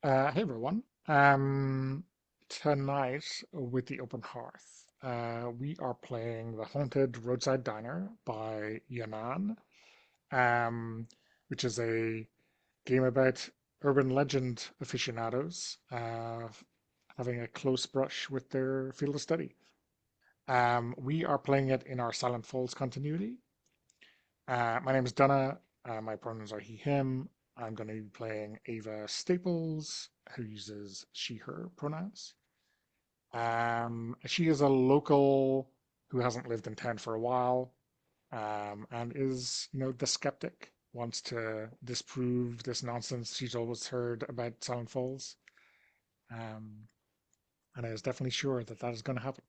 Hey everyone. Tonight with the open hearth, we are playing the Haunted Roadside Diner by Yanan, um, which is a game about urban legend aficionados having a close brush with their field of study. We are playing it in our Silent Falls continuity. My name is Donna. My pronouns are he, him. I'm going to be playing Ava Staples, who uses she, her pronouns. She is a local who hasn't lived in town for a while, and is, the skeptic, wants to disprove this nonsense she's always heard about Silent Falls, um, and is definitely sure that that is going to happen.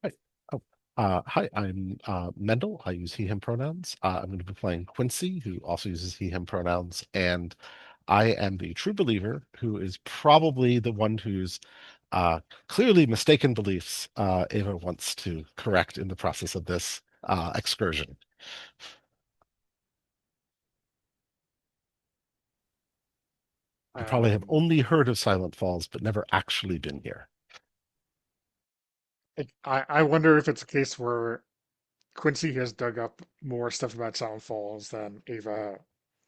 Hi. Oh, hi, I'm Mendel. I use he, him pronouns. I'm going to be playing Quincy, who also uses he, him pronouns. And I am the true believer who is probably the one whose uh, clearly mistaken beliefs Ava wants to correct in the process of this excursion. You probably have Um, only heard of Silent Falls, but never actually been here. I wonder if it's a case where Quincy has dug up more stuff about Silent Falls than Ava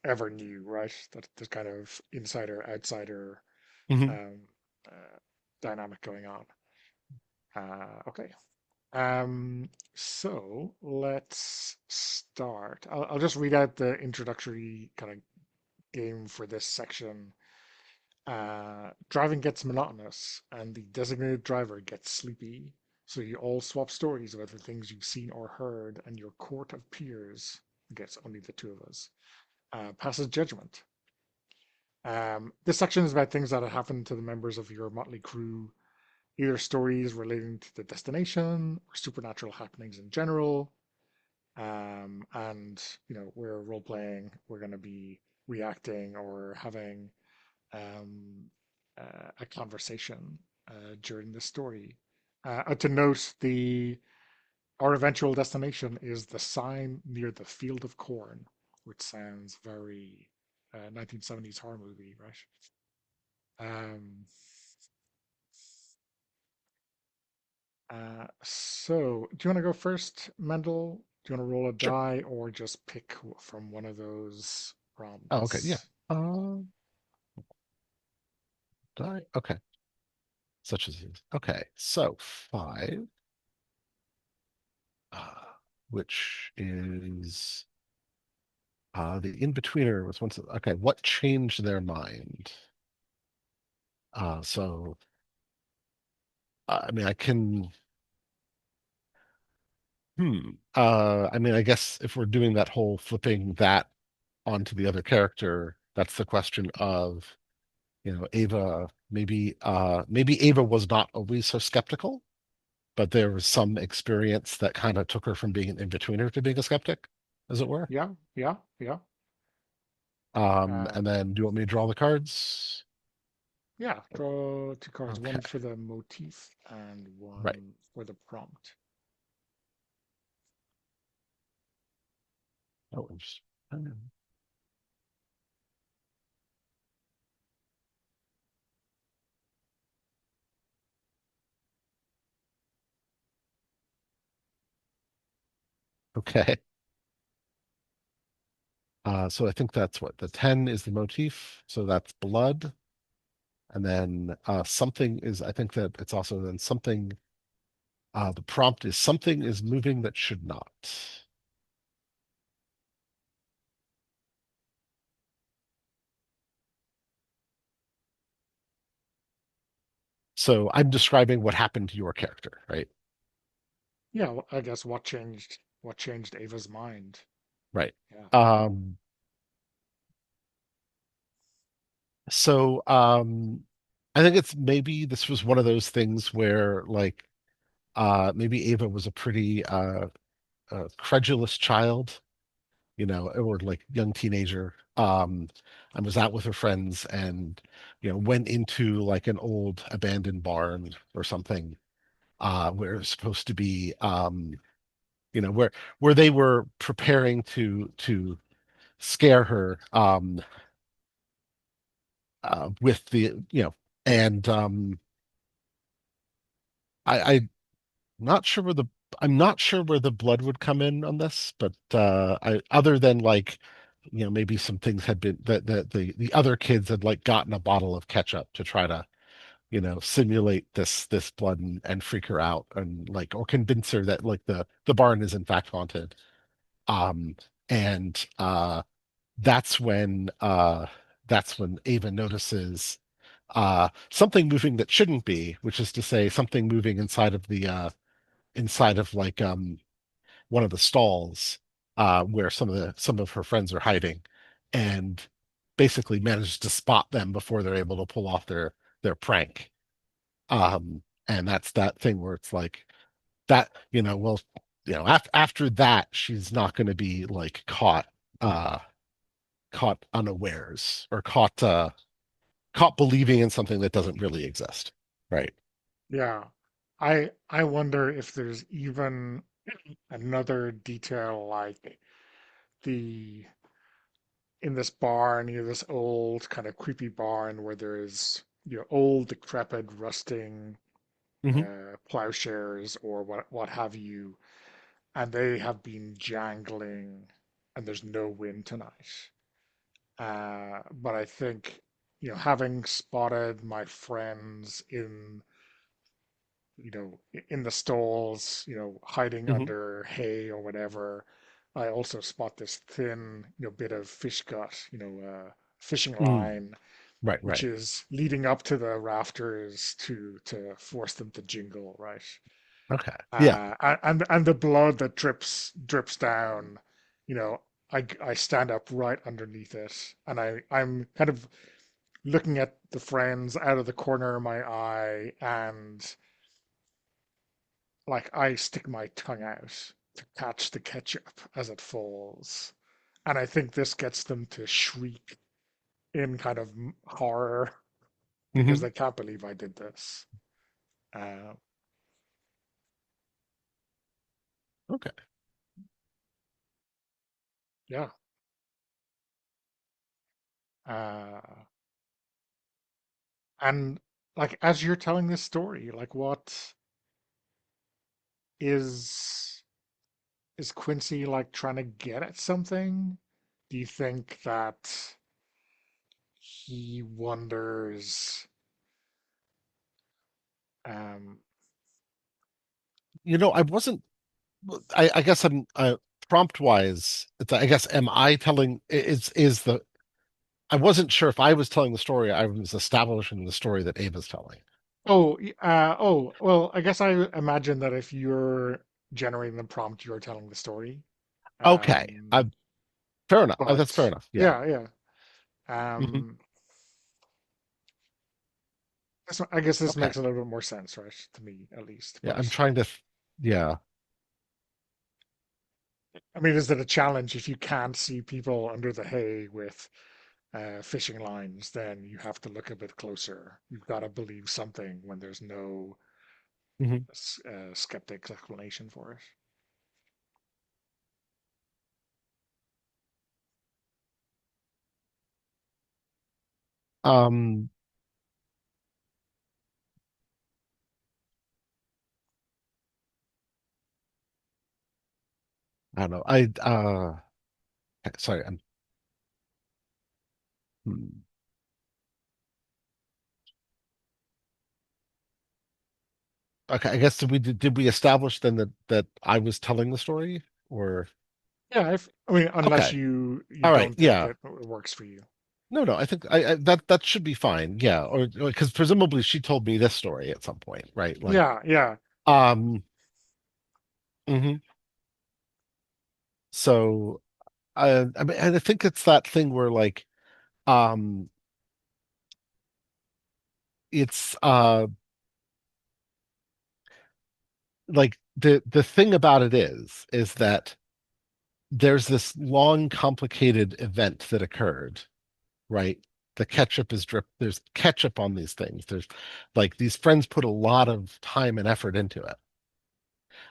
ever knew, right? That there's kind of insider outsider Mhm. um, dynamic going on. Okay. So let's start. I'll just read out the introductory kind of game for this section. Driving gets monotonous, and the designated driver gets sleepy. So you all swap stories about the things you've seen or heard, and your court of peers, I guess only the two of us, passes judgment. This section is about things that have happened to the members of your motley crew, either stories relating to the destination or supernatural happenings in general. And we're role playing. We're going to be reacting or having um, a conversation during the story. To note, the our eventual destination is the sign near the field of corn, which sounds very 1970s horror movie, right? So, do you want to go first, Mendel? Do you want to roll a Sure. die or just pick from one of those Oh, okay. Yeah. prompts? Uh, okay. Such as these. Okay. So 5. uh, which is the in-betweener was once okay. What changed their mind? So I mean, I can. I mean, I guess if we're doing that whole flipping that onto the other character, that's the question of, Ava. Maybe Ava was not always so skeptical, but there was some experience that kind of took her from being an in-betweener to being a skeptic, as it were. Yeah, yeah, yeah. And Um, then do you want me to draw the cards? yeah, draw two cards, Okay. one for the motif and Right. one for the prompt. Oh, interesting. Okay. So I think that's what the 10 is the motif. So that's blood. And then something is, I think that it's also then something, the prompt is something is moving that should not. So I'm describing what happened to your character, right? Yeah, well, I guess what changed? What changed Ava's mind? Right. Yeah, Um, so I think it's maybe this was one of those things where like maybe Ava was a pretty credulous child, or like young teenager. I was out with her friends and, went into like an old abandoned barn or something, where it's supposed to be, where they were preparing to scare her with the and I'm not sure where the I'm not sure where the blood would come in on this, but I other than like maybe some things had been that the other kids had like gotten a bottle of ketchup to try to simulate this blood and freak her out and like or convince her that like the barn is in fact haunted. Um and that's when uh that's when Ava notices something moving that shouldn't be, which is to say something moving inside of like one of the stalls where some of her friends are hiding, and basically manages to spot them before they're able to pull off their prank. And that's that thing where it's like that, well, after that, she's not going to be like uh, caught unawares or caught believing in something that doesn't really exist. Right. Yeah. I wonder if there's even another detail like the in this barn, this old kind of creepy barn where there's old, decrepit, rusting Hmm. plowshares or what have you, and they have been jangling, and there's no wind tonight. But I think having spotted my friends in the stalls, hiding Hmm. under hay or whatever. I also spot this thin, bit of fish gut, fishing Mm. line, Right, which right. is leading up to the rafters to force them to jingle, right? Okay. Yeah. And the blood that drips down, you know, I stand up right underneath it, and I'm kind of looking at the friends out of the corner of my eye, and like I stick my tongue out to catch the ketchup as it falls. And I think this gets them to shriek in kind of horror because Hmm. they can't believe I did this. Uh, Okay. yeah. Uh, and like as you're telling this story, like what is is Quincy like trying to get at something? Do you think that he wonders um I wasn't. I guess I'm prompt wise. I guess am I telling is the I wasn't sure if I was telling the story. I was establishing the story that Ava's telling. well, I guess I imagine that if you're generating the prompt, you're telling the story. Okay. Um, Fair enough. That's fair but enough. Yeah. yeah, yeah. Hmm. Um, I guess this Okay. makes a little bit more sense, right? To me, at least. Yeah. I'm But trying to. Yeah. I mean, is it a challenge if you can't see people under the hay with fishing lines? Then you have to look a bit closer. You've got to believe something when there's no Hmm. skeptic's explanation for it. Um. I don't know. Sorry. Hmm. Okay. I guess did we establish then that I was telling the story or Yeah, I mean, unless okay. you All right. don't think Yeah. it works for you. No, no, I think that should be fine. Yeah, or because presumably she told me this story at some point, right? Like, Yeah, yeah. um, mhm. So I mean, and I think it's that thing where like, um, it's like the thing about it is that there's this long, complicated event that occurred, right? The ketchup is drip. There's ketchup on these things. There's like these friends put a lot of time and effort into it.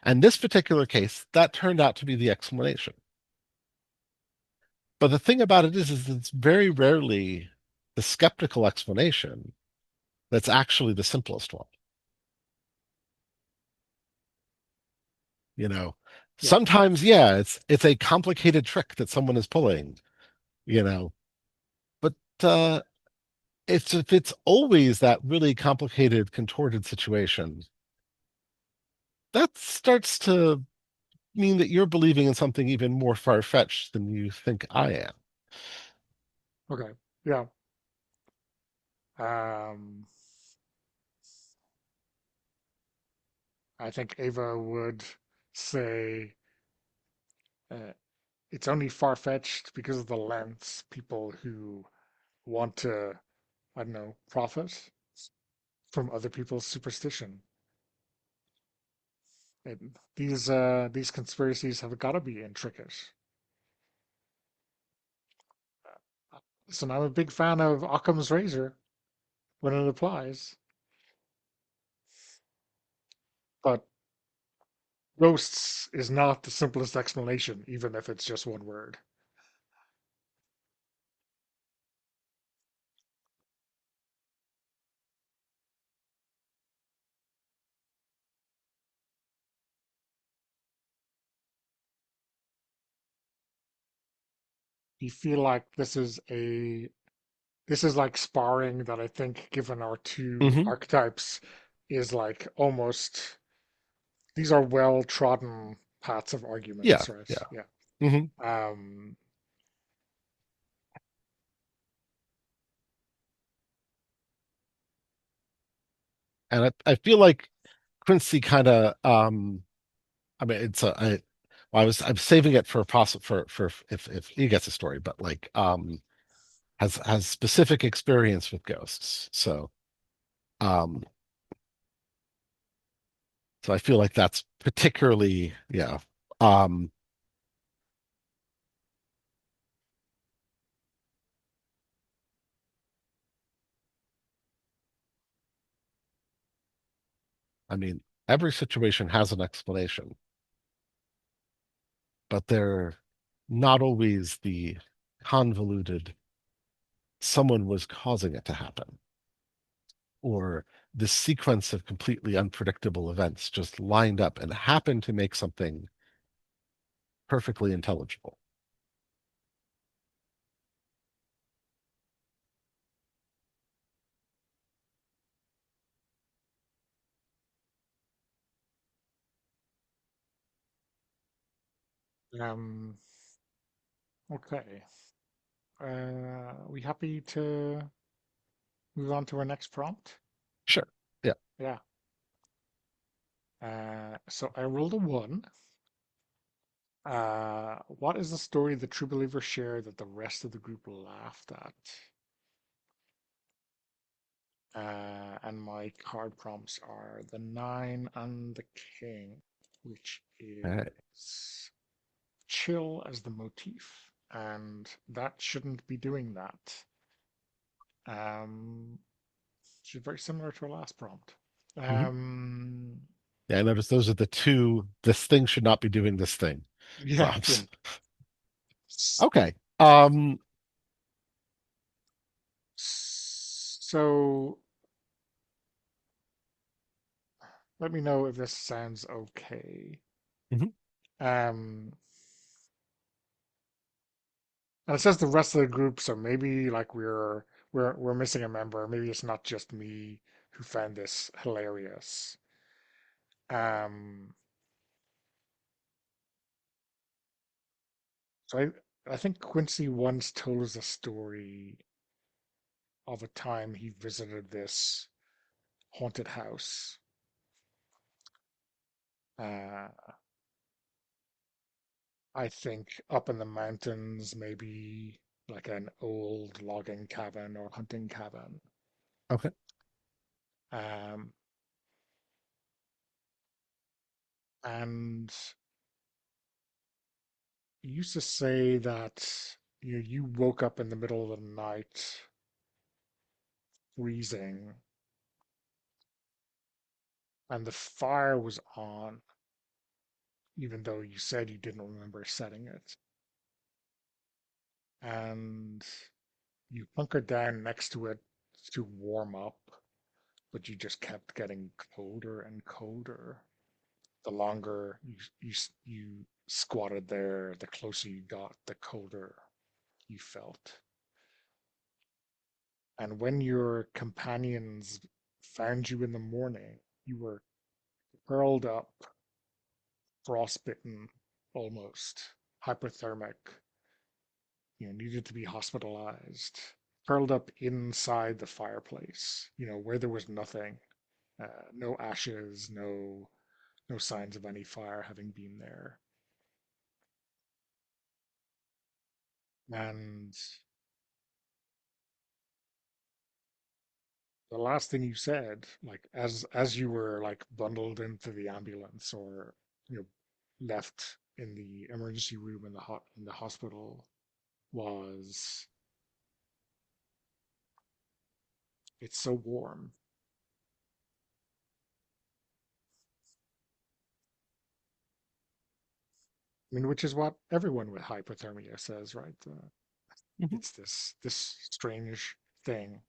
And this particular case, that turned out to be the explanation. But the thing about it is it's very rarely the skeptical explanation that's actually the simplest one. You know, Yeah. sometimes, yeah, it's a complicated trick that someone is pulling, you know, but uh, it's if it's always that really complicated, contorted situation, that starts to mean that you're believing in something even more far-fetched than you think I am. Okay. Yeah. Um, I think Ava would say uh, it's only far-fetched because of the lengths people who want to, I don't know, profit from other people's superstition. These conspiracies have got to be intricate. So I'm a big fan of Occam's razor when it applies, but ghosts is not the simplest explanation, even if it's just one word. You feel like this is like sparring that I think, given our two Hmm. archetypes, is like almost these are well trodden paths of Yeah, arguments, right? yeah. Yeah. Hmm. Um, And I feel like Quincy kind of I mean it's a I well, I'm saving it for possible for if he gets a story, but like has specific experience with ghosts. Um so I feel like that's particularly, yeah. Um I mean every situation has an explanation, but they're not always the convoluted someone was causing it to happen, or this sequence of completely unpredictable events just lined up and happened to make something perfectly intelligible. um, okay. We happy to move on to our next prompt? Sure. Yeah. Yeah. So I rolled a one. What is the story the true believers share that the rest of the group laughed at? And my card prompts are the nine and the king, which Hey. is chill as the motif, and that shouldn't be doing that. Um, which is very similar to our last prompt. Mhm. Um, Yeah, I noticed those are the two, this thing should not be doing this thing yeah, yeah. prompts. Okay. So let me know if this sounds okay. Mhm. Um, and it says the rest of the group, so maybe like we're missing a member. Maybe it's not just me who found this hilarious. Um, so I think Quincy once told us a story of a time he visited this haunted house. Uh, I think up in the mountains, maybe like an old logging cabin or hunting cabin. Okay. Um, and he used to say that you woke up in the middle of the night freezing and the fire was on, even though you said you didn't remember setting it. and you hunkered down next to it to warm up, but you just kept getting colder and colder. The longer you squatted there, the closer you got, the colder you felt. And when your companions found you in the morning, you were curled up, frostbitten, almost hypothermic, needed to be hospitalized, curled up inside the fireplace, where there was nothing, no ashes, no signs of any fire having been there. And the last thing you said, like as you were like bundled into the ambulance or you know left in the emergency room in the hospital, was, "It's so warm." I mean, which is what everyone with hypothermia says, right? Mhm. It's this strange thing,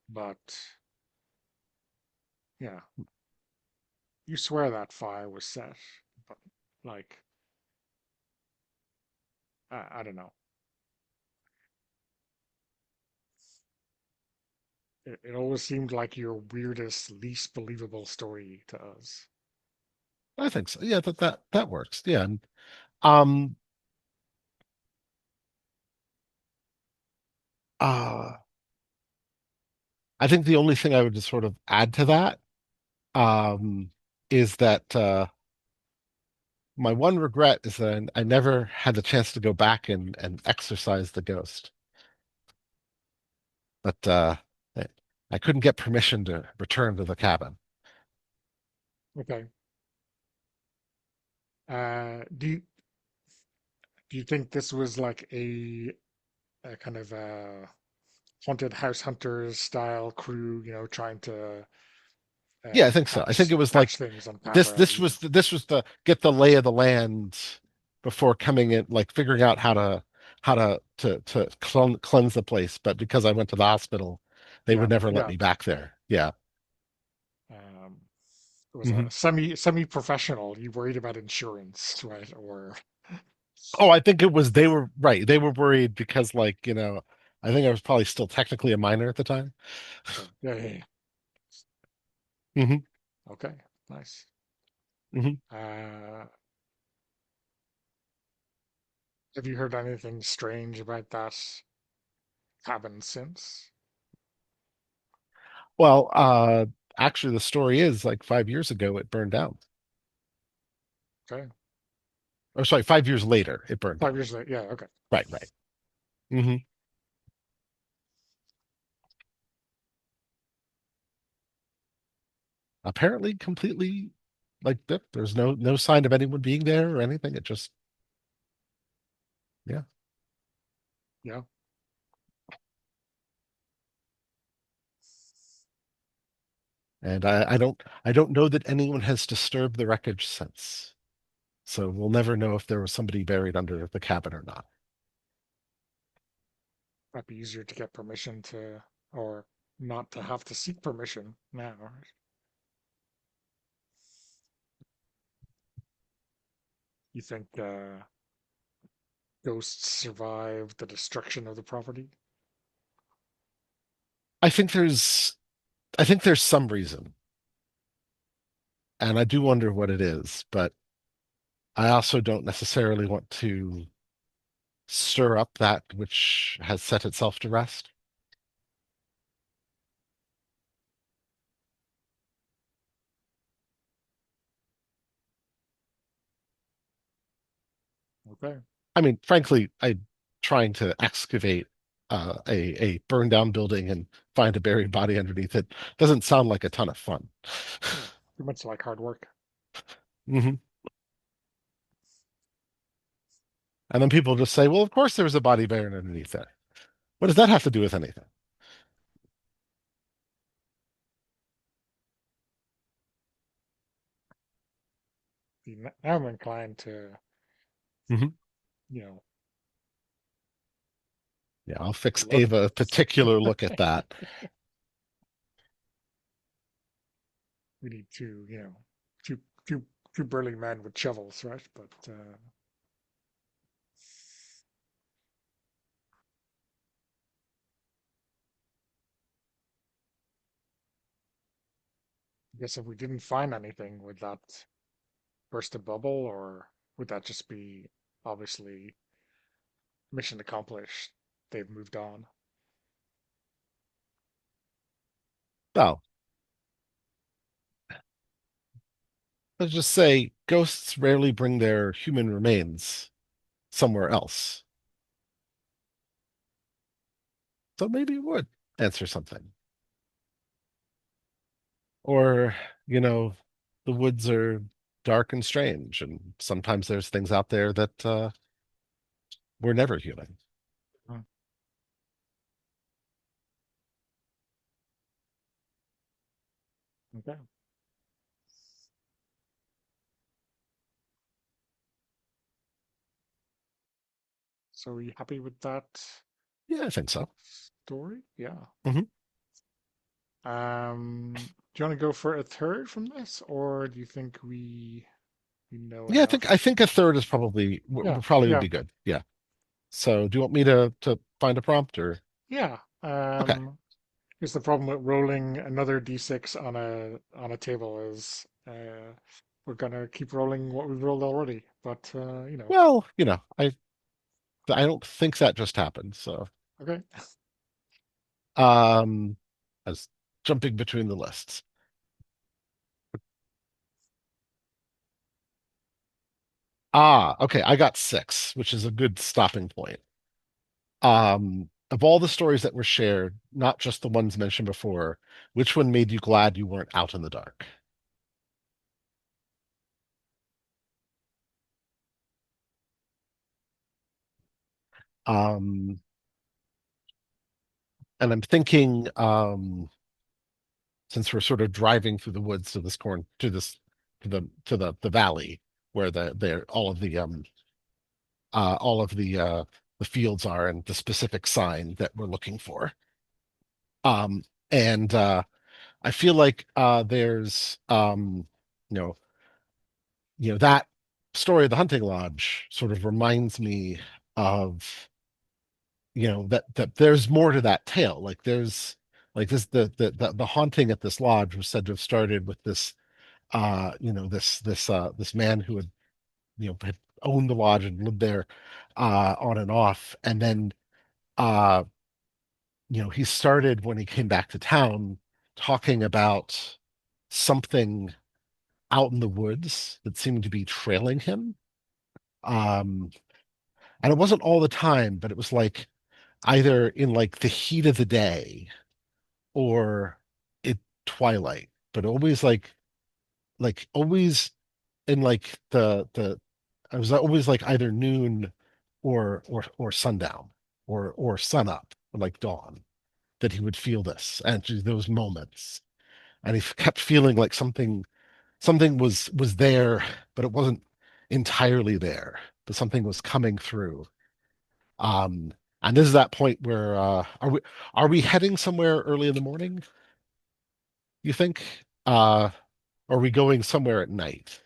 but yeah, you swear that fire was set, but like I don't know. It always seemed like your weirdest, least believable story to us. I think so. Yeah, that works. Yeah. And um uh I think the only thing I would just sort of add to that um is that my one regret is that I never had the chance to go back and exorcise the ghost. But I I couldn't get permission to return to the cabin. Okay. Do you think this was like a kind of a haunted house hunters style crew, trying to Yeah, I think so. I think it was catch like things on this camera? this was this was the get the lay of the land before coming in, like figuring out how to cleanse the place. But because I went to the hospital, they Yeah, would never let yeah. me back there. Yeah. Um, it was a Hmm. semi professional. You worried about insurance, right? Or Oh, I think it was they were right. They were worried because I think I was probably still technically a minor at the time. okay, yeah, yeah, yeah. Hmm. Okay, nice. Hmm. Uh, have you heard anything strange about that cabin since? Well, actually, the story is like 5 years ago it burned down. Okay, Or sorry, 5 years later it burned down. 5 years later. Yeah, okay. Right, right. Hmm. Apparently, completely like there's no sign of anyone being there or anything. It just yeah. Yeah, And I don't know that anyone has disturbed the wreckage since. So we'll never know if there was somebody buried under the cabin or not. might be easier to get permission to, or not to have to seek permission now. You think ghosts survive the destruction of the property? I think there's I think there's some reason, and I do wonder what it is, but I also don't necessarily want to stir up that which has set itself to rest. Okay. I mean, frankly, I trying to excavate a burned down building and find a buried body underneath it doesn't sound like a ton of fun. Yeah, too much like hard work. Hmm. And then people just say, "Well, of course there was a body buried underneath there. What does that have to do with anything?" Now I'm inclined to, Hmm. you know, Yeah, I'll fix Look at Ava a this. particular look at that. We need two, two, two, two burly men with shovels, right? But I guess if we didn't find anything, would that burst a bubble, or would that just be obviously mission accomplished? They've moved on. Oh, let's just say ghosts rarely bring their human remains somewhere else. So maybe it would answer something. Or, you know, the woods are dark and strange, and sometimes there's things out there that were never human. Hmm. Okay. So are you happy with that Yeah, I think so. story? Yeah. Hmm. Do you want to go for a third from this, or do you think we know Yeah, I enough? think a third is probably Yeah, probably would yeah, be good. Yeah. So do you want me to find a prompt or yeah. okay. Here's the problem with rolling another d6 on a table is we're gonna keep rolling what we've rolled already. But Well, I don't think that just happened. So okay. um I was jumping between the lists. Ah, okay, I got six, which is a good stopping point. Of all the stories that were shared, not just the ones mentioned before, which one made you glad you weren't out in the dark? Um, and I'm thinking, since we're sort of driving through the woods to this corn to this to the valley where the all of the fields are and the specific sign that we're looking for. Um, and I feel like there's you know that story of the hunting lodge sort of reminds me of that there's more to that tale. Like there's like this the haunting at this lodge was said to have started with this this man who had owned the lodge and lived there on and off, and then uh he started when he came back to town talking about something out in the woods that seemed to be trailing him. Um, and it wasn't all the time, but it was like either in like the heat of the day or at twilight, but always like always in like the I was always like either noon or sundown or sun up, like dawn, that he would feel this and just those moments. And he kept feeling like something was there, but it wasn't entirely there, but something was coming through. Um, and this is that point where are we heading somewhere early in the morning, you think? Or are we going somewhere at night?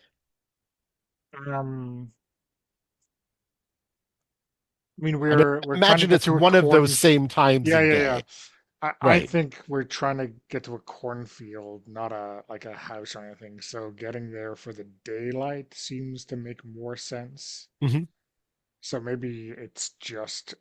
Um, I mean, I mean, we're trying to imagine get it's to a one of those corn. same times Yeah, of yeah, yeah. day. I Right. think we're trying to get to a cornfield, not a like a house or anything. So getting there for the daylight seems to make more sense. Hmm. So maybe it's just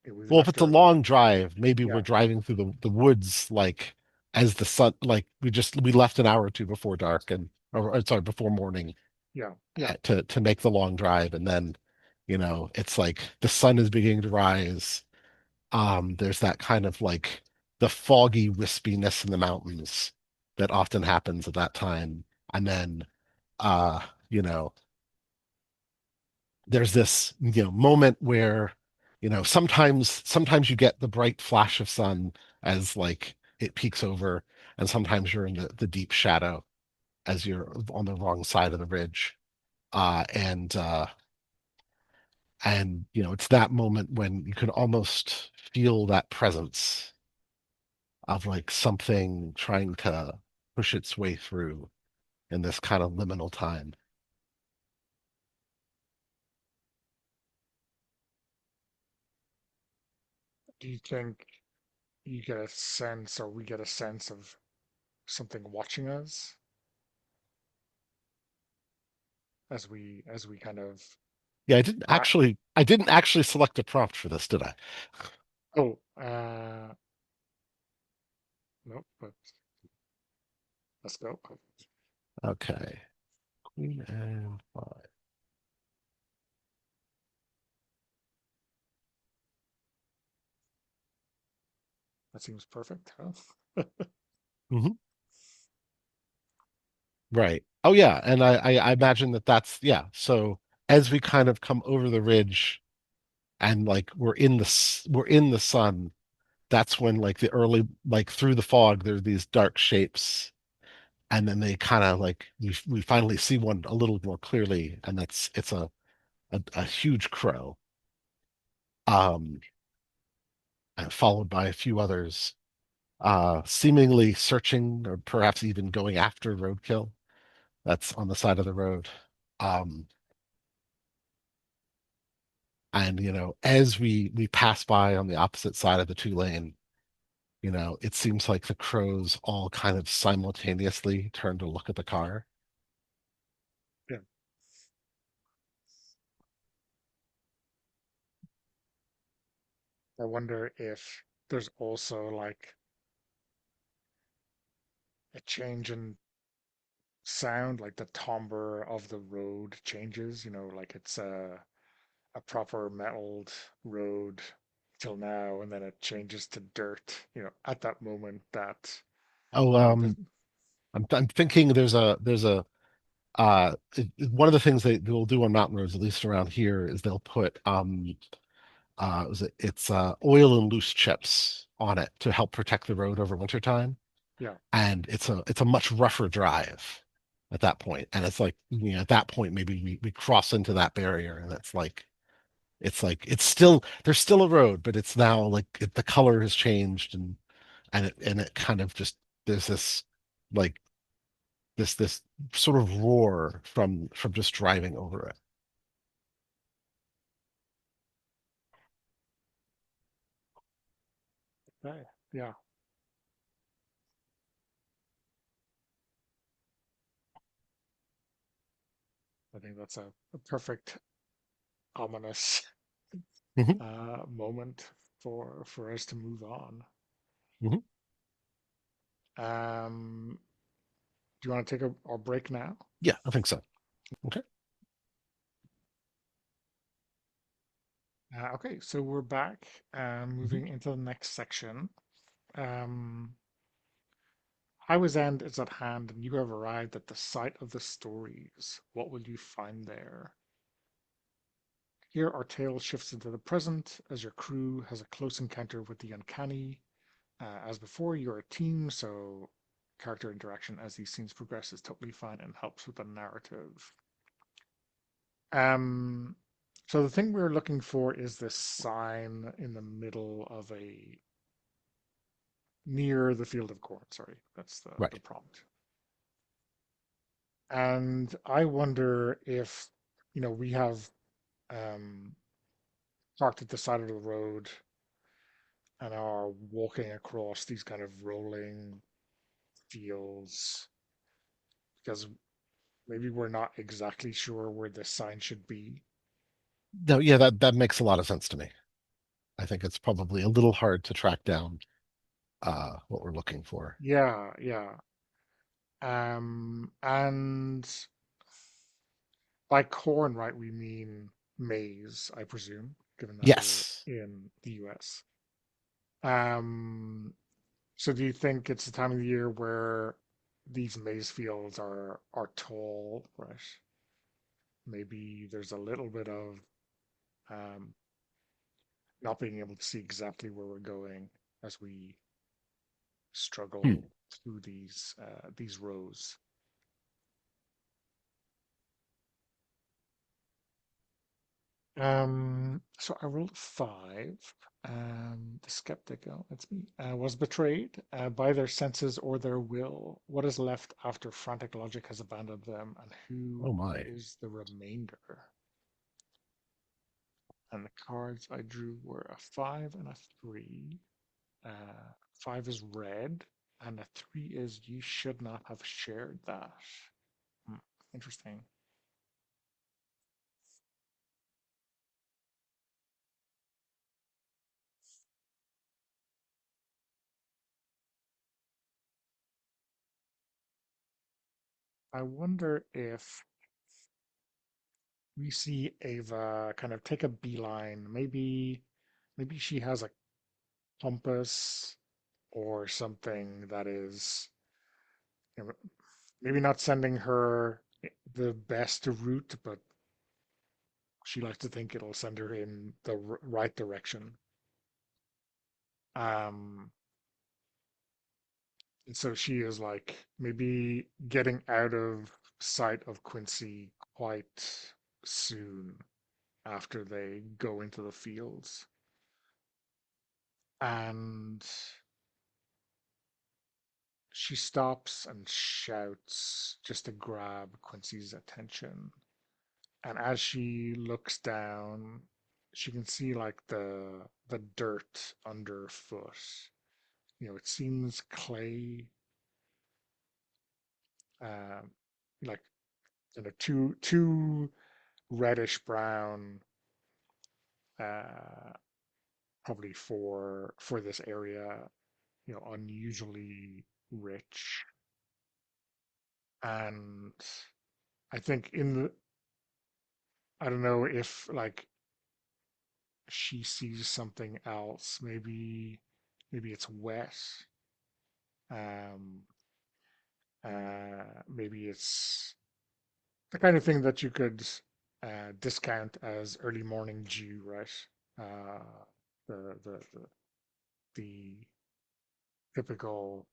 we Well, if left it's a early. long drive, maybe we're Yeah, driving through the woods like as the sun, like we left an hour or two before dark and or sorry, before morning yeah, yeah. to make the long drive, and then it's like the sun is beginning to rise. There's that kind of like the foggy wispiness in the mountains that often happens at that time, and then uh you know there's this moment where sometimes you get the bright flash of sun as like it peeks over, and sometimes you're in the deep shadow as you're on the wrong side of the ridge. And And it's that moment when you can almost feel that presence of like something trying to push its way through in this kind of liminal time. Do you think you get a sense, or we get a sense of something watching us as we kind of Yeah, I didn't actually select a prompt for this, did I? oh no, but let's go. Okay. Queen and five. That seems perfect, huh? Hmm. Right. Oh yeah, and I imagine that's yeah. So as we kind of come over the ridge and like we're in the sun, that's when like the early like through the fog there's these dark shapes, and then they kind of like we finally see one a little more clearly, and it's a huge crow, um, and followed by a few others, seemingly searching or perhaps even going after roadkill that's on the side of the road. Um, and as we pass by on the opposite side of the two lane, it seems like the crows all kind of simultaneously turn to look at the car. Yeah. I wonder if there's also like a change in sound, like the timbre of the road changes, like it's a proper metalled road till now, and then it changes to dirt, at that moment that, Oh, this, I'm thinking there's a one of the things they'll do on mountain roads, at least around here, is they'll put it's oil and loose chips on it to help protect the road over wintertime. yeah, And it's a much rougher drive at that point. And it's like, at that point maybe we cross into that barrier, and it's still there's still a road, but it's now like the color has changed, and it kind of just there's this like this sort of roar from just driving over it. okay, yeah. I think that's a perfect ominous Hmm. moment for us to move on. Hmm. Um, do you want to take a break now? Yeah, I think so. Okay. Okay, so we're back, Hmm. moving into the next section. Um, Highway's End is at hand, and you have arrived at the site of the stories. What will you find there? Here, our tale shifts into the present as your crew has a close encounter with the uncanny. As before, you're a team, so character interaction as these scenes progress is totally fine and helps with the narrative. Um, so the thing we're looking for is this sign in the middle of a near the field of corn. Sorry, that's the Right. prompt. And I wonder if, we have um, parked at the side of the road and are walking across these kind of rolling fields because maybe we're not exactly sure where this sign should be. No, yeah, that makes a lot of sense to me. I think it's probably a little hard to track down what we're looking for. Yeah, yeah. And by corn, right, we mean maize, I presume, given that we're Yes. in the US. Um, so do you think it's the time of the year where these maize fields are tall, right? Maybe there's a little bit of um, not being able to see exactly where we're going as we Hmm. struggle through these rows. So I rolled a 5. The skeptic, oh, that's me, was betrayed by their senses or their will. What is left after frantic logic has abandoned them, and who Oh my. is the remainder? And the cards I drew were a 5 and a 3. 5 is red, and a 3 is you should not have shared that. Hmm, interesting. I wonder if we see Ava kind of take a beeline. Maybe she has a compass or something that is, you know, maybe not sending her the best route, but she likes to think it'll send her in the right direction. Um, and so she is like maybe getting out of sight of Quincey quite soon after they go into the fields. And she stops and shouts just to grab Quincy's attention. And as she looks down, she can see like the dirt underfoot. It seems clay, um, like two reddish brown, uh, probably for this area. Unusually rich. And I think I don't know if like she sees something else. Maybe it's wet. Um, Maybe it's the kind of thing that you could discount as early morning dew, right? Uh, the the typical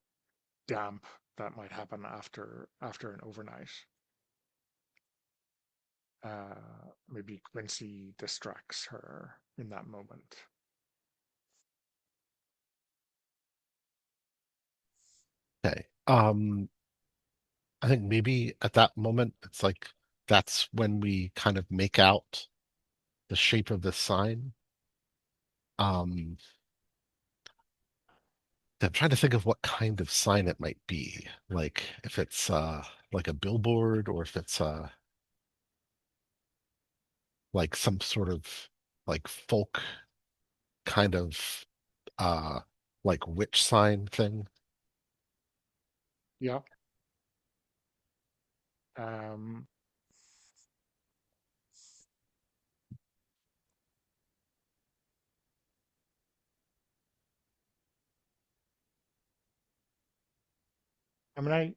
damp that might happen after an overnight. Maybe Quincy distracts her in that moment. Okay. I think maybe at that moment it's like that's when we kind of make out the shape of the sign. Um, I'm trying to think of what kind of sign it might be. Like if it's like a billboard or if it's like some sort of like folk kind of uh like witch sign thing. Yeah. Um, I mean,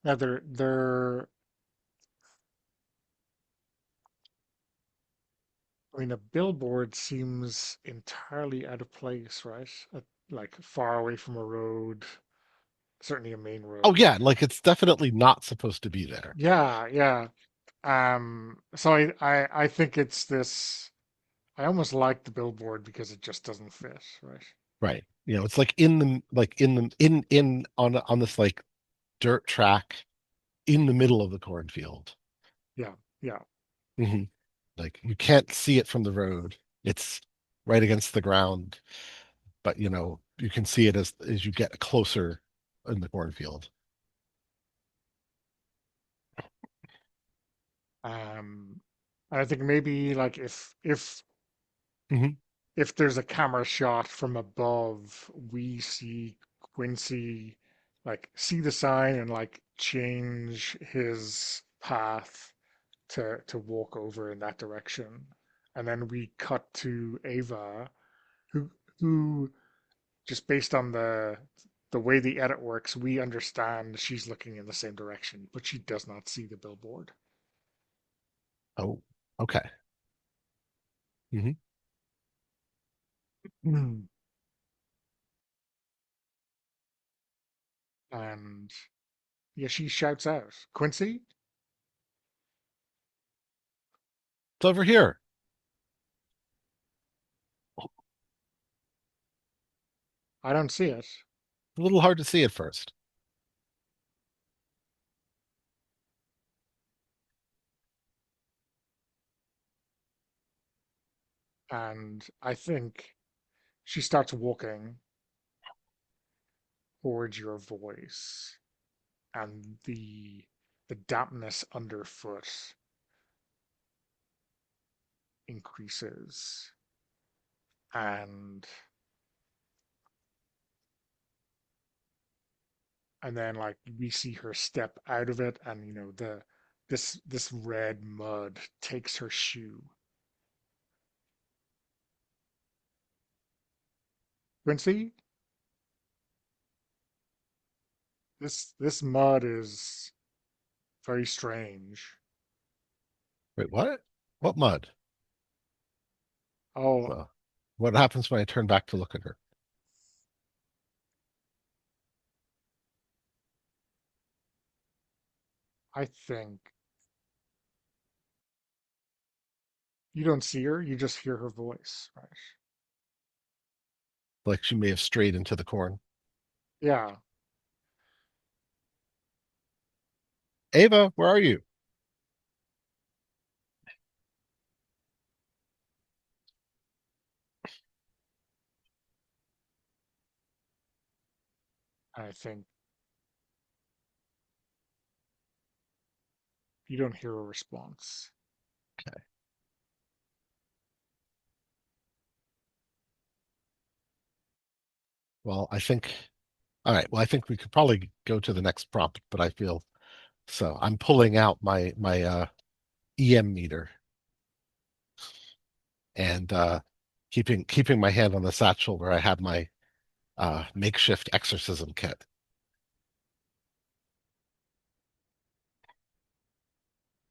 yeah, I mean, a billboard seems entirely out of place, right? Like far away from a road, certainly a main Oh road. yeah, like it's definitely not supposed to be there. Yeah, yeah. So I think it's this. I almost like the billboard because it just doesn't fit, right? Right. It's like in on this like dirt track in the middle of the cornfield. Yeah, yeah. Hmm. Like you can't see it from the road. It's right against the ground, but you can see it as you get closer in the cornfield. Um, and I think maybe like Hmm. if there's a camera shot from above, we see Quincy like see the sign and like change his path to walk over in that direction. And then we cut to Ava, who who just based on the way the edit works, we understand she's looking in the same direction, but she does not see the billboard. Oh, okay. Hmm. Mm. And yeah, she shouts out, Quincy? It's over here. I don't see it. A little hard to see at first. And I think she starts walking towards your voice, and the dampness underfoot increases, and then like we see her step out of it, and this red mud takes her shoe. Quincy, this mud is very strange. Wait, what? What mud? Oh, Well, what happens when I turn back to look at her? I think you don't see her, you just hear her voice, right? Like she may have strayed into the corn. Yeah, Ava, where are you? I think you don't hear a response. Well, I think. All right. Well, I think we could probably go to the next prompt, but I feel so. I'm pulling out my EM meter and keeping my hand on the satchel where I had my makeshift exorcism kit.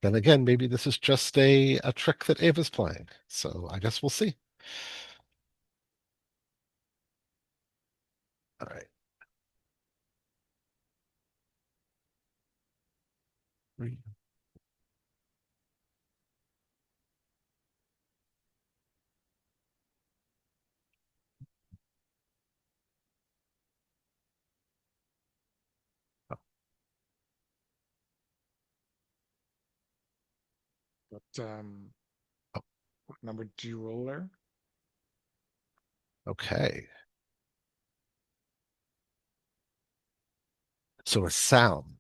Then again, maybe this is just a trick that Ava's playing. So I guess we'll see. All right. But Oh, what number do you roll there? okay. So a sound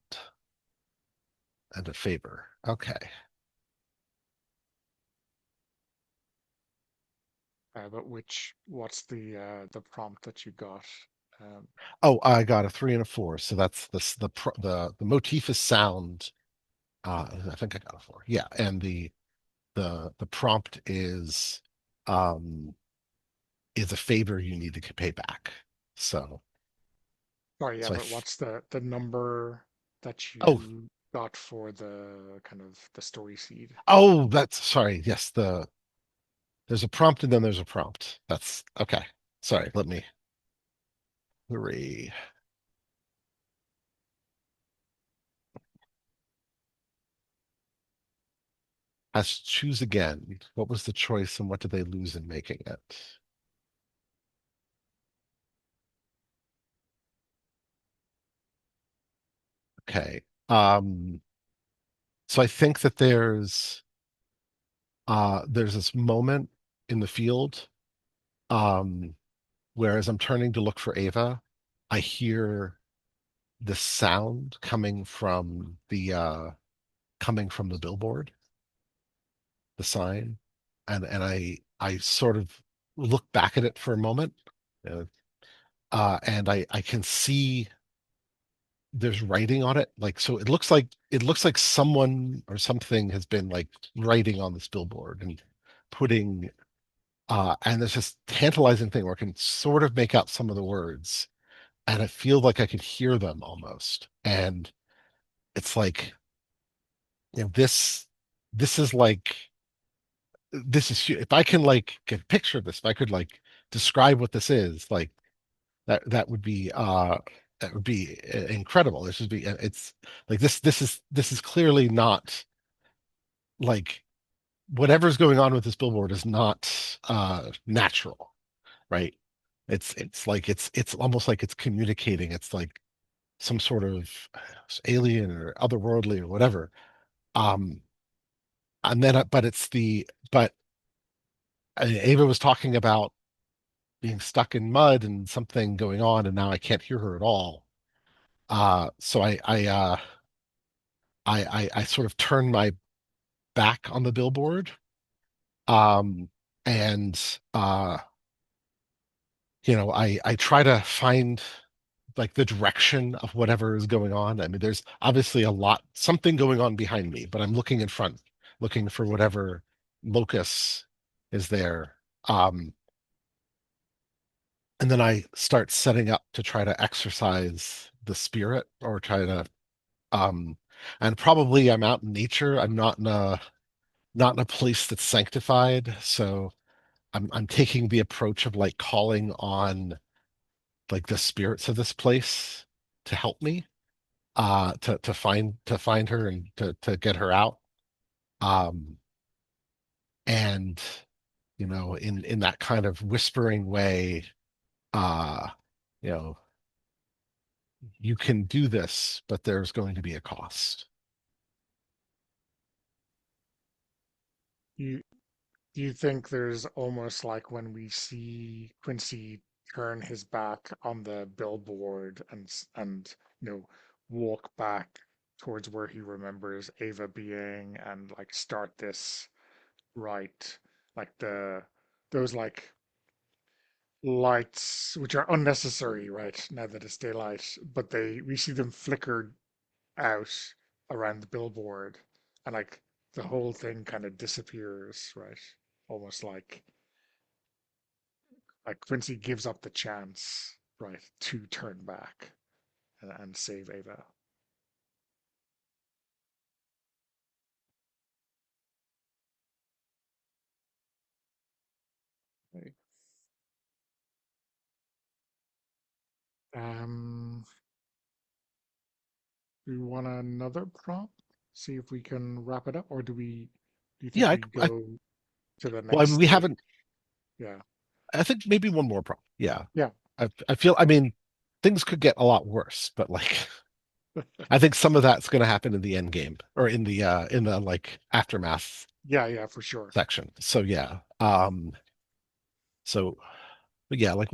and a favor. Okay. But what's the prompt that you got? Um, Oh, I got a 3 and a 4. So that's the motif is sound. I think I got a 4. Yeah, and the prompt um is a favor you need to pay back. So sorry, yeah, so I but what's the number that oh you got for the kind of the story seed? oh that's sorry. Yes, there's a prompt and then there's a prompt. That's okay. Sorry, let me 3 has to choose again. What was the choice and what did they lose in making it? Okay. So I think that there's this moment in the field, um, where as I'm turning to look for Ava, I hear the sound coming from the billboard, the sign, and I sort of look back at it for a moment, uh, and I can see there's writing on it, like so it looks like someone or something has been like writing on this billboard and putting and there's this tantalizing thing where I can sort of make out some of the words and I feel like I could hear them almost. And it's like, this is like if I can like get a picture of this, if I could like describe what this is, like that would be incredible. This would be it's like this is clearly not like whatever's going on with this billboard is not natural, right? It's like it's almost like it's communicating. It's like some sort of alien or otherworldly or whatever. Um, and then, but Ava was talking about being stuck in mud and something going on, and now I can't hear her at all. So I sort of turn my back on the billboard, um, and uh, I try to find like the direction of whatever is going on. I mean, there's obviously something going on behind me, but I'm looking in front, looking for whatever locus is there. Um, and then I start setting up to try to exercise the spirit or try to, um, and probably I'm out in nature. I'm not in a place that's sanctified. So I'm taking the approach of like calling on like the spirits of this place to help me to find her and to get her out. Um and in that kind of whispering way, uh you know you can do this, but there's going to be a cost. You Do you think there's almost like when we see Quincy turn his back on the billboard and walk back towards where he remembers Ava being and like start this right, like those like lights which are unnecessary right now that it's daylight, but we see them flicker out around the billboard and like the whole thing kind of disappears, right? Almost like Quincy gives up the chance, right, to turn back and save Ava. Right. Um, do you want another prompt? See if we can wrap it up, or do you think Yeah, we go to the well, I next mean, we stage? haven't. Yeah. I think maybe one more problem. Yeah, Yeah. I feel. I mean, things could get a lot worse, but like, I think some of that's going to happen in the end game or in the like aftermath Yeah, yeah, for sure. section. So yeah. So but yeah, like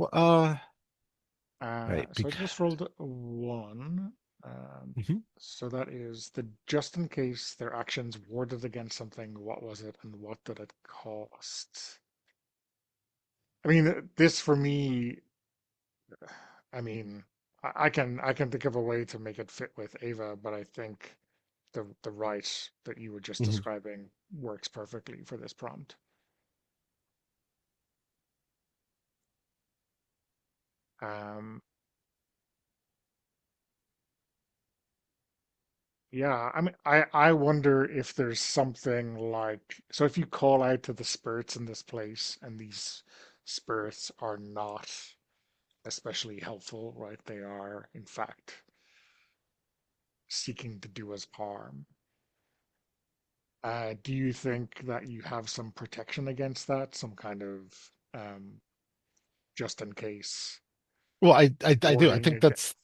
right. So I just rolled a one. Um, Mhm. so that is the just in case their actions warded against something, what was it and what did it cost? I mean, this for me, I mean, I can think of a way to make it fit with Ava, but I think the right that you were just Mhm. describing works perfectly for this prompt. Um, yeah, I mean, I wonder if there's something like, so if you call out to the spirits in this place and these spirits are not especially helpful, right? They are, in fact, seeking to do us harm. Do you think that you have some protection against that? Some kind of just in case Well, I do. I warding think again? that's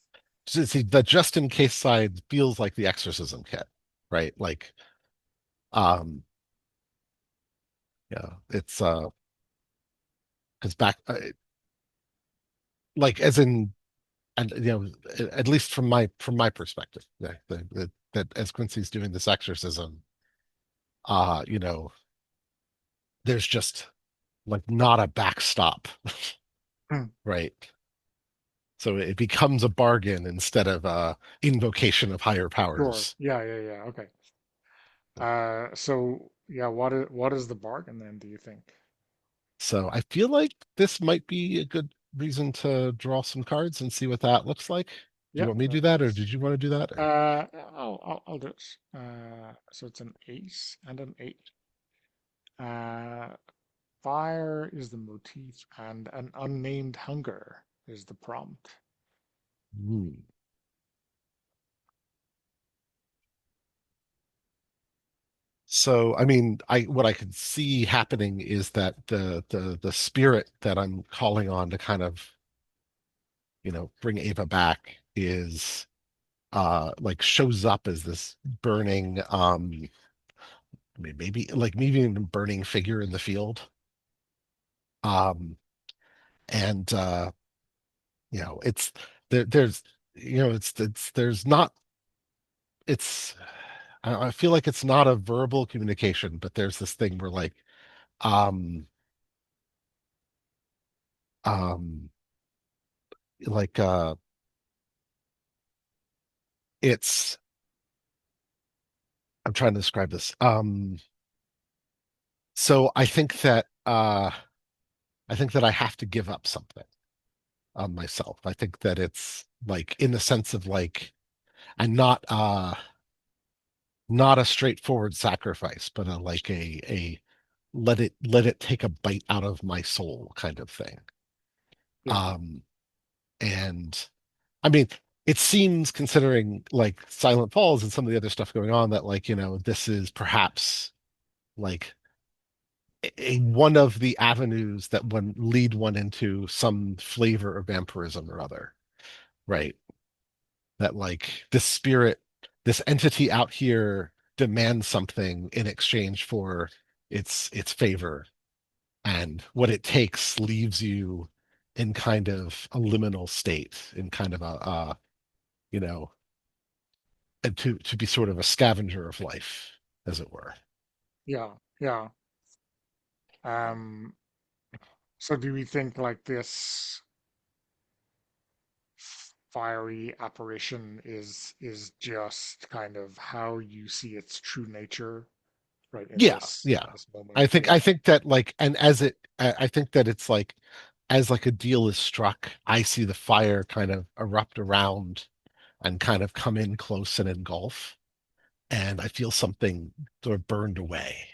see the just in case side feels like the exorcism kit, right? Like, um, yeah, it's because back like as in and at least from my perspective, yeah, that as Quincy's doing this exorcism, uh, you know, there's just like not a backstop, Hmm, right? So it becomes a bargain instead of a invocation of higher sure. powers. Yeah, yeah, yeah. Okay. So yeah, what is the bargain then, do you think? So I feel like this might be a good reason to draw some cards and see what that looks like. Do you Yeah, want me to do that that, or works. did you want to do that? Or I'll do it. So it's an ace and an eight. Uh, fire is the motif, and an unnamed hunger is the prompt. Hmm. So, I mean, I what I could see happening is that the spirit that I'm calling on to kind of, bring Ava back is like shows up as this burning I mean, maybe even a burning figure in the field. Um and it's there's it's there's not it's I feel like it's not a verbal communication, but there's this thing where um um like it's I'm trying to describe this. So I think that I have to give up something on myself. I think that it's like in the sense of like and not a straightforward sacrifice, but a let it take a bite out of my soul kind of thing. Yeah, Um and I mean it seems considering like Silent Falls and some of the other stuff going on that this is perhaps like one of the avenues that one lead one into some flavor of vampirism or other, right? That like this spirit, this entity out here demands something in exchange for its favor, and what it takes leaves you in kind of a liminal state, in kind of you know, and to be sort of a scavenger of life, as it were. yeah, yeah. Um, so do we think like this fiery apparition is just kind of how you see its true nature right Yeah, yeah. in this I moment? think Yeah. I think that like and as it I think that it's like as like a deal is struck, I see the fire kind of erupt around and kind of come in close and engulf, and I feel something sort of burned away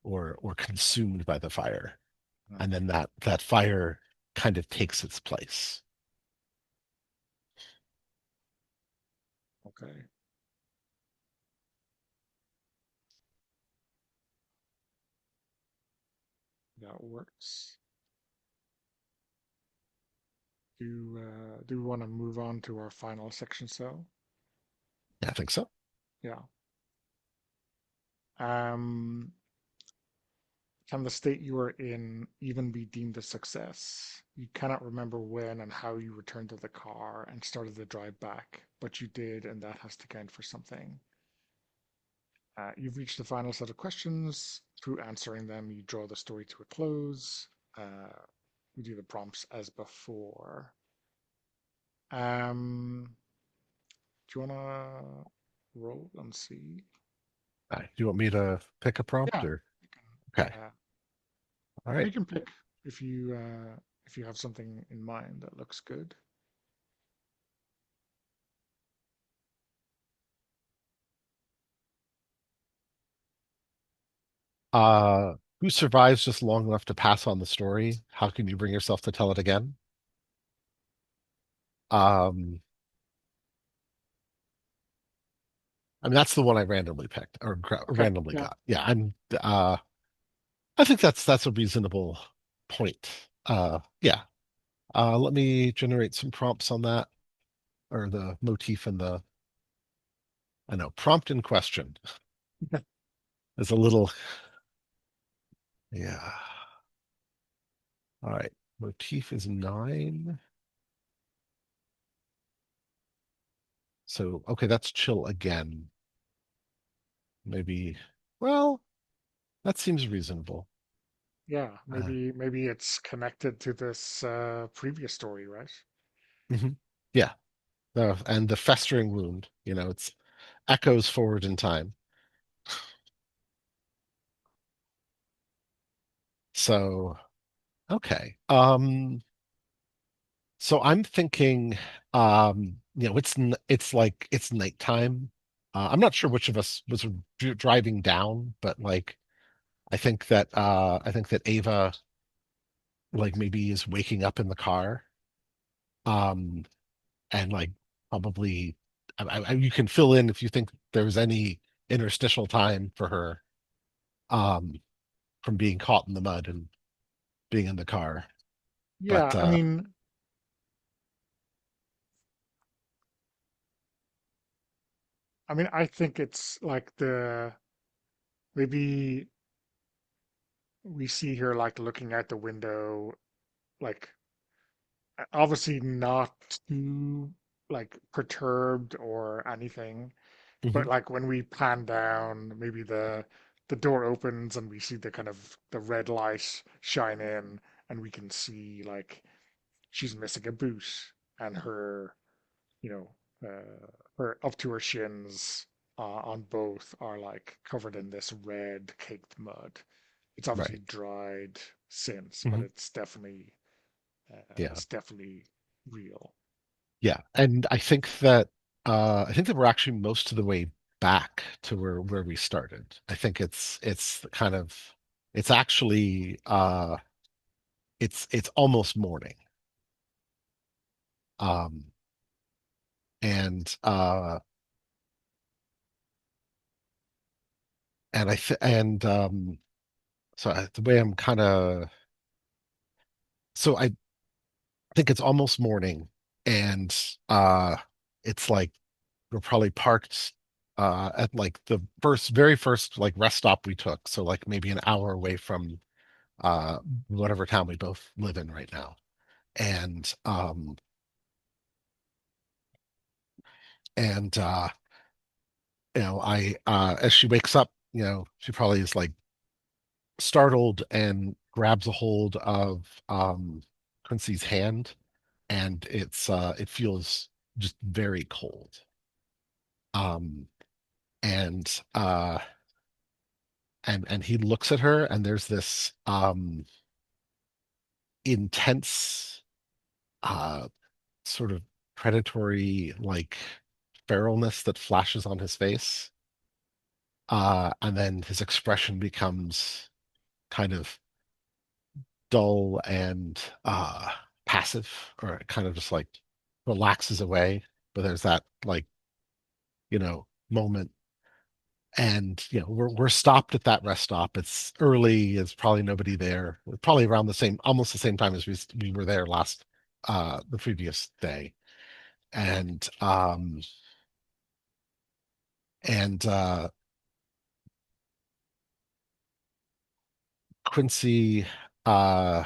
or consumed by the fire. Mm, And then that fire kind of takes its place. okay. That works. Do we want to move on to our final section? So Yeah, I think so. yeah. Um, can the state you are in even be deemed a success? You cannot remember when and how you returned to the car and started the drive back, but you did, and that has to count for something. You've reached the final set of questions. Through answering them, you draw the story to a close. Uh, we do the prompts as before. Do you want to roll and see? Do you want me to pick a prompt Yeah, or you okay? can. All Yeah, right. you can pick if you have something in mind that looks good. Who survives just long enough to pass on the story? How can you bring yourself to tell it again? Um, I mean, that's the one I randomly picked or Okay. randomly Yeah. got. Yeah, I think that's a reasonable point. Yeah. Let me generate some prompts on that or the motif and I know, prompt in question is a little, yeah. All right. Motif is 9. So, okay, that's chill again. Maybe, well, that seems reasonable. Yeah. Uh, Maybe it's connected to this previous story, right? mhm. Yeah. And the festering wound, it's echoes forward in time. So, okay. So I'm thinking, it's like it's nighttime. I'm not sure which of us was driving down, but like I think that Ava like maybe is waking up in the car, um, and like probably you can fill in if you think there's any. interstitial time for her um, from being caught in the mud and being in the car. But Yeah, I think it's like the maybe we see her like looking out the window, like obviously not too like perturbed or anything, but mhm, like when we pan down, maybe the door opens and we see the kind of the red light shine in, and we can see like she's missing a boot, and her, you know, her up to her shins on both are like covered in this red caked mud. It's obviously right. dried since, but Mhm, yeah. it's definitely real. Yeah. And I think that we're actually most of the way back to where we started. I think it's kind of it's actually it's almost morning. Um and and I th so the way I'm kind of so I think it's almost morning, and uh it's like we're probably parked at like the very first like rest stop we took, so like maybe an hour away from uh whatever town we both live in right now. And and I as she wakes up, she probably is like startled and grabs a hold of Quincy's hand, and it feels just very cold. Um and and he looks at her, and there's this intense uh sort of predatory like feralness that flashes on his face. And then his expression becomes kind of dull and passive, or it kind of just like relaxes away. But there's that like, moment. And we're stopped at that rest stop. It's early, there's probably nobody there. We're probably around almost the same time as we were there the previous day. And and Quincy, uh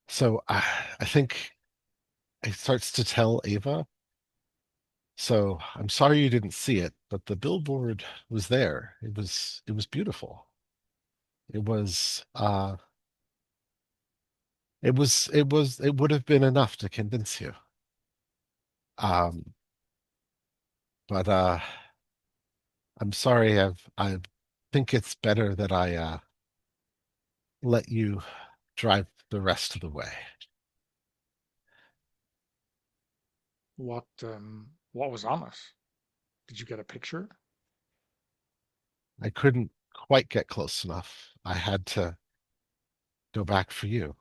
so I think it starts to tell Ava, so I'm sorry you didn't see it, but the billboard was there. It was beautiful. It was it would have been enough to convince you. Um but I'm sorry. I think it's better that I let you drive the rest of the way. What was on it? Did you get a picture? I couldn't quite get close enough. I had to go back for you.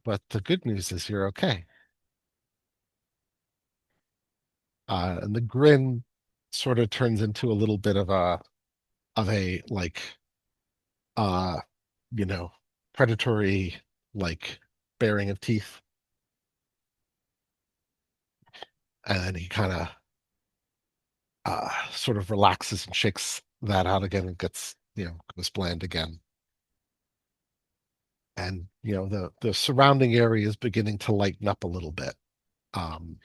But the good news is you're okay. And the grin sort of turns into a little bit of a like uh you know predatory like baring of teeth, and then he kind of sort of relaxes and shakes that out again, and gets goes bland again. And the surrounding area is beginning to lighten up a little bit. um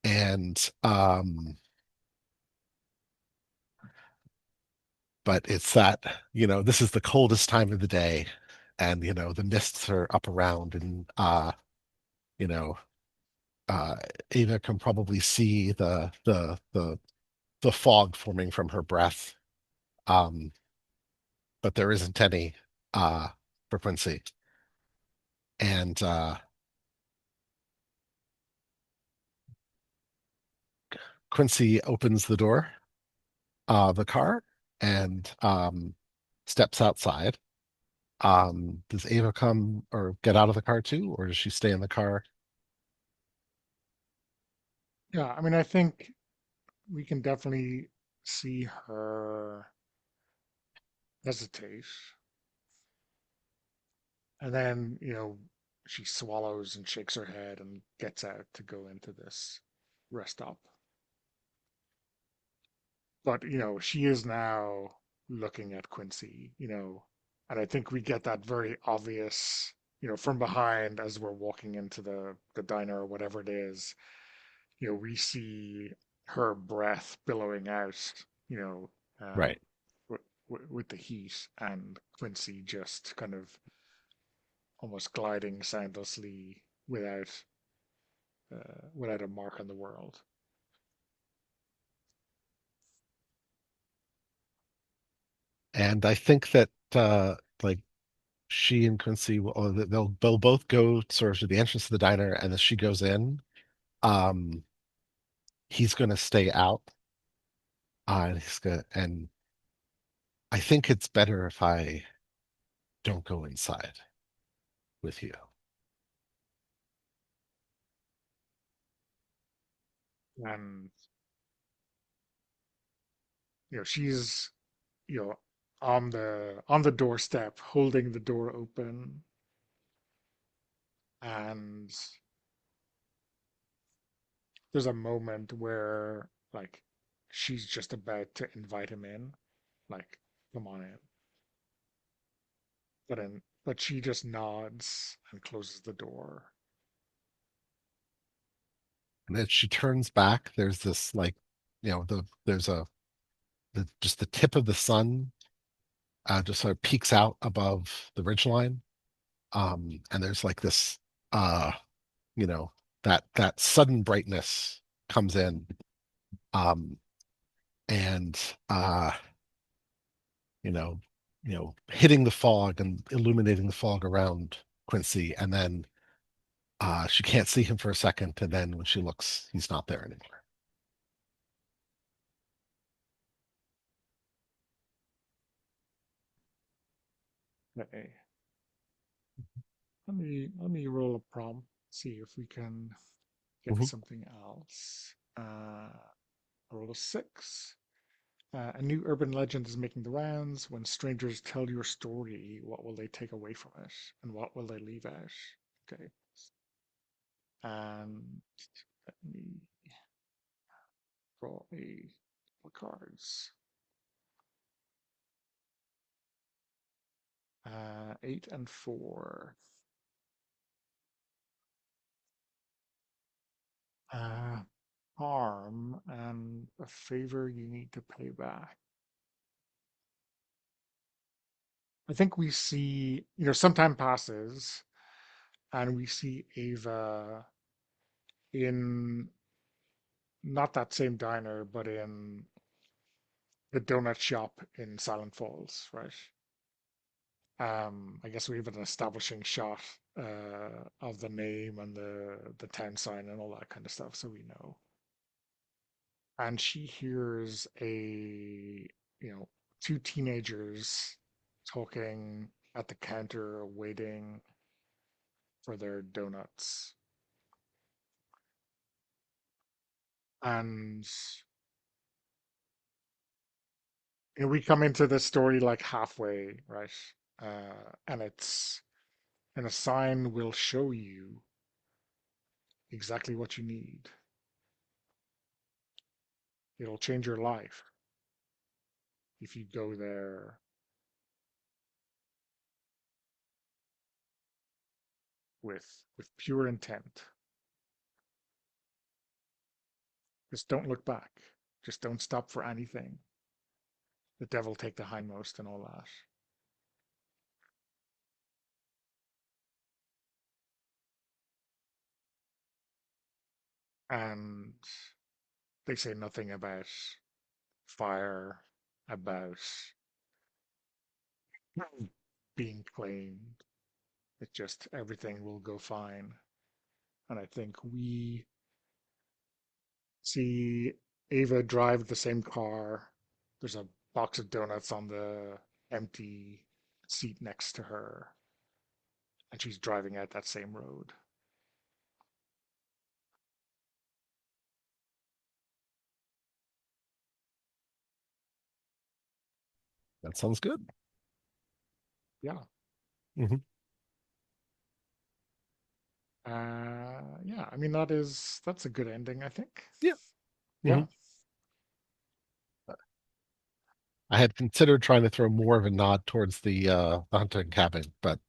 and but it's that this is the coldest time of the day, and the mists are up around, and you know uh Ava can probably see the fog forming from her breath. um but there isn't any frequency. And Quincy opens the door of the car and steps outside. Does Ava come or get out of the car too, or does she stay in the car? Yeah, I mean, I think we can definitely see her hesitate, and then, she swallows and shakes her head and gets out to go into this rest stop. But, she is now looking at Quincy, and I think we get that very obvious, from behind as we're walking into the diner or whatever it is. We see her breath billowing out, you know, um, Right. with the heat, and Quincy just kind of almost gliding soundlessly without a mark on the world. And I think that like she and Quincy they'll both go sort of to the entrance of the diner, and as she goes in, um, he's going to stay out, and and I think it's better if I don't go inside with you. And she's you know on the doorstep, holding the door open, and there's a moment where like she's just about to invite him in, like, come on in. But she just nods and closes the door. And as she turns back, there's this there's just the tip of the sun just sort of peeks out above the ridgeline. And there's like this uh you know that sudden brightness comes in, um and uh you know hitting the fog and illuminating the fog around Quincy, and then she can't see him for a second, and then when she looks, he's not there anymore. Okay, let me roll a prompt, see if we can get Mhm. something else. I roll a 6. A new urban legend is making the rounds. When strangers tell your story, what will they take away from it, and what will they leave out? Okay, and let me draw a couple cards. 8 and 4. Uh, Harm and a favor you need to pay back. I think we see, some time passes, and we see Ava in not that same diner, but in the donut shop in Silent Falls, right? I guess we have an establishing shot of the name and the town sign and all that kind of stuff, so we know. And she hears you know, two teenagers talking at the counter, waiting for their donuts. And we come into the story like halfway, right? And a sign will show you exactly what you need. It'll change your life if you go there with pure intent. Just don't look back. Just don't stop for anything. The devil take the hindmost and all that. And they say nothing about fire, about being claimed. It's just everything will go fine. And I think we see Ava drive the same car. There's a box of donuts on the empty seat next to her, and she's driving out that same road. That sounds good. Yeah. Hmm. Yeah, I mean that's a good ending, I think. Yeah. Hmm. Yeah. I had considered trying to throw more of a nod towards the hunting cabin, but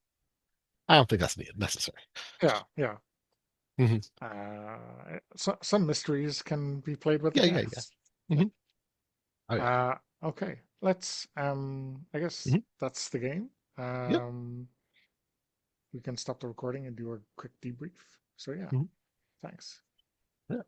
I don't think that's necessary. Yeah, yeah. Hmm. Some mysteries can be played with, I Yeah, yeah, yeah. guess. Yeah. Hmm. Oh yeah. Okay. Let's I guess Hmm. that's the game. Yep. We can stop the recording and do a quick debrief. So yeah, Hmm. thanks.